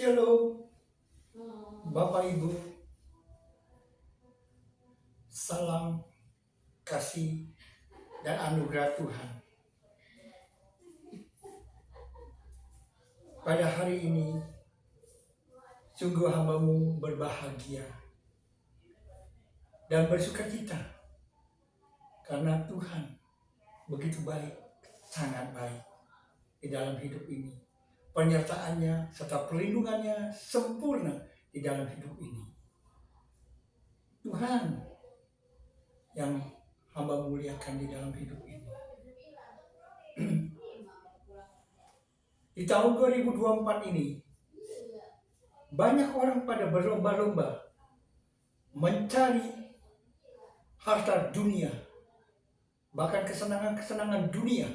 Shalom, Bapak Ibu, salam kasih dan anugerah Tuhan. Pada hari ini, sungguh hamba-Mu berbahagia dan bersukacita karena Tuhan begitu baik, sangat baik di dalam hidup ini. Penyertaannya serta perlindungannya sempurna di dalam hidup ini. Tuhan yang hamba muliakan di dalam hidup ini. Di tahun 2024 ini, banyak orang pada berlomba-lomba mencari harta dunia, bahkan kesenangan-kesenangan dunia,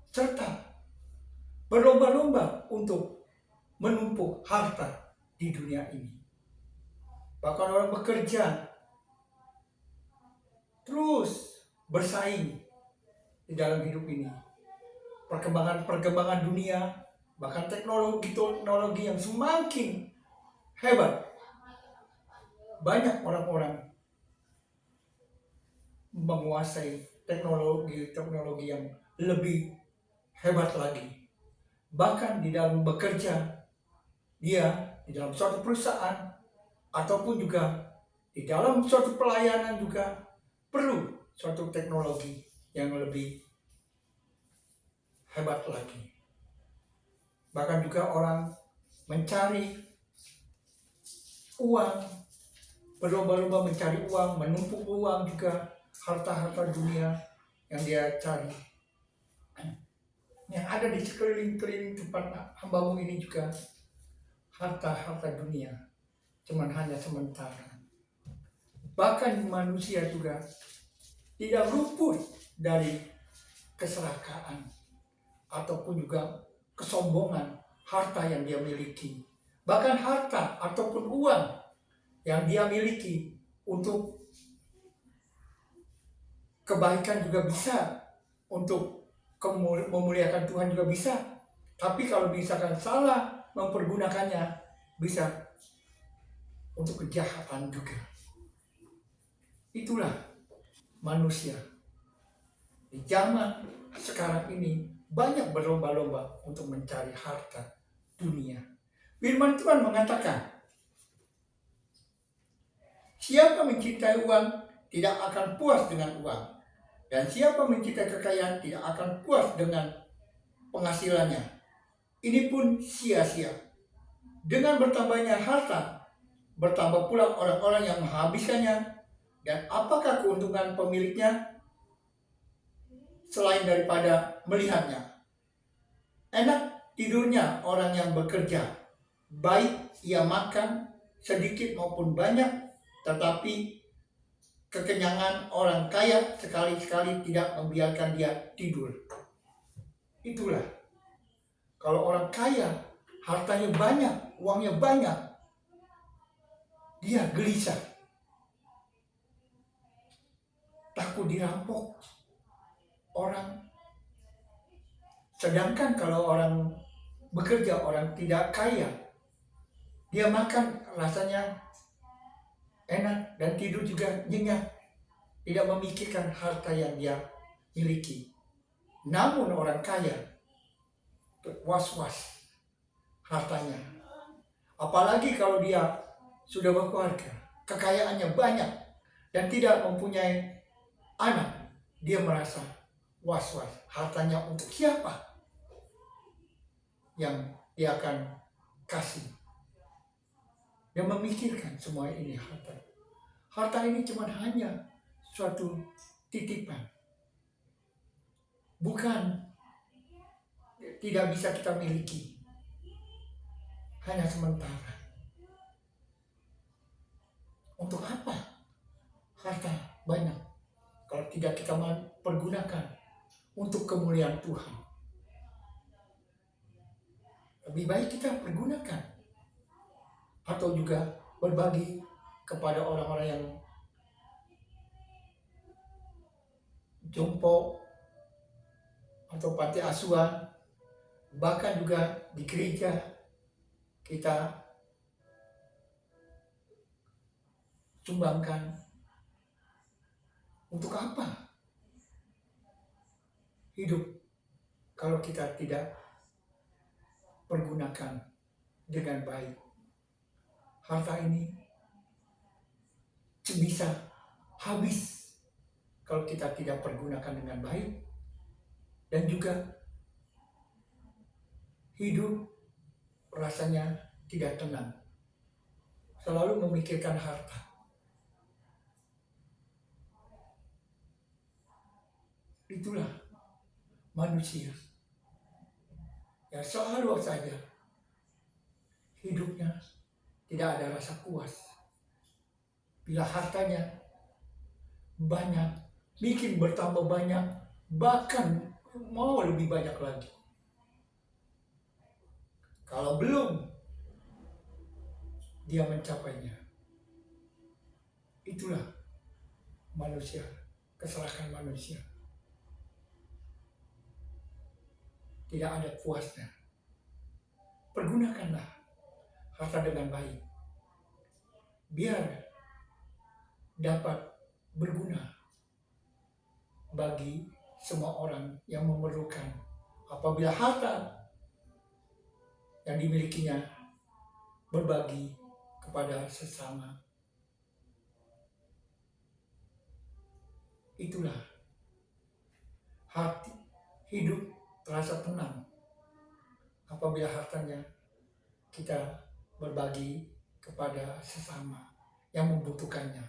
serta berlomba-lomba untuk menumpuk harta di dunia ini. Bahkan orang bekerja terus bersaing di dalam hidup ini. Perkembangan dunia, bahkan teknologi yang semakin hebat. Banyak orang-orang menguasai teknologi yang lebih hebat lagi. Bahkan di dalam bekerja, dia di dalam suatu perusahaan ataupun juga di dalam suatu pelayanan juga perlu suatu teknologi yang lebih hebat lagi. Bahkan juga orang mencari uang, berlomba-lomba mencari uang, menumpuk uang juga, harta-harta dunia yang dia cari. Yang ada di sekeliling tempat hamba-Mu ini juga harta-harta dunia, cuman hanya sementara. Bahkan manusia juga tidak luput dari keserakahan ataupun juga kesombongan harta yang dia miliki. Bahkan harta ataupun uang yang dia miliki untuk kebaikan juga bisa, untuk memuliakan Tuhan juga bisa. Tapi kalau misalkan salah mempergunakannya, bisa untuk kejahatan juga. Itulah manusia. Di zaman sekarang ini banyak berlomba-lomba untuk mencari harta dunia. Firman Tuhan mengatakan, siapa mencintai uang tidak akan puas dengan uang. Dan siapa mencintai kekayaan tidak akan puas dengan penghasilannya. Ini pun sia-sia. Dengan bertambahnya harta, bertambah pula orang-orang yang menghabiskannya. Dan apakah keuntungan pemiliknya selain daripada melihatnya? Enak tidurnya orang yang bekerja, baik ia makan sedikit maupun banyak, tetapi kekenyangan orang kaya sekali-sekali tidak membiarkan dia tidur. Itulah, kalau orang kaya, hartanya banyak, uangnya banyak, dia gelisah, takut dirampok orang. Sedangkan kalau orang bekerja, orang tidak kaya, dia makan rasanya enak dan tidur juga nyenyak, tidak memikirkan harta yang dia miliki. Namun orang kaya was-was hartanya, apalagi kalau dia sudah berkeluarga, kekayaannya banyak dan tidak mempunyai anak, dia merasa was-was, hartanya untuk siapa yang dia akan kasih. Dia memikirkan semua ini harta. Harta ini cuma hanya suatu titipan. Bukan tidak bisa kita miliki. Hanya sementara. Untuk apa harta banyak kalau tidak kita pergunakan untuk kemuliaan Tuhan? Lebih baik kita pergunakan atau juga berbagi kepada orang-orang yang jompo atau panti asuhan, bahkan juga di gereja kita sumbangkan untuk apa hidup kalau kita tidak pergunakan dengan baik. Harta ini bisa habis kalau kita tidak pergunakan dengan baik, dan juga hidup rasanya tidak tenang, selalu memikirkan harta. Itulah manusia yang selalu saja hidupnya tidak ada rasa puas. Bila hartanya banyak, bikin bertambah banyak, bahkan mau lebih banyak lagi. Kalau belum dia mencapainya, itulah manusia, kesalahan manusia. Tidak ada puasnya. Pergunakanlah harta dengan baik, biar dapat berguna bagi semua orang yang memerlukan. Apabila harta yang dimilikinya berbagi kepada sesama, itulah hati hidup terasa tenang. Apabila hartanya kita berbagi kepada sesama yang membutuhkannya.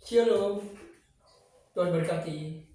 Shalom, Tuhan berkati.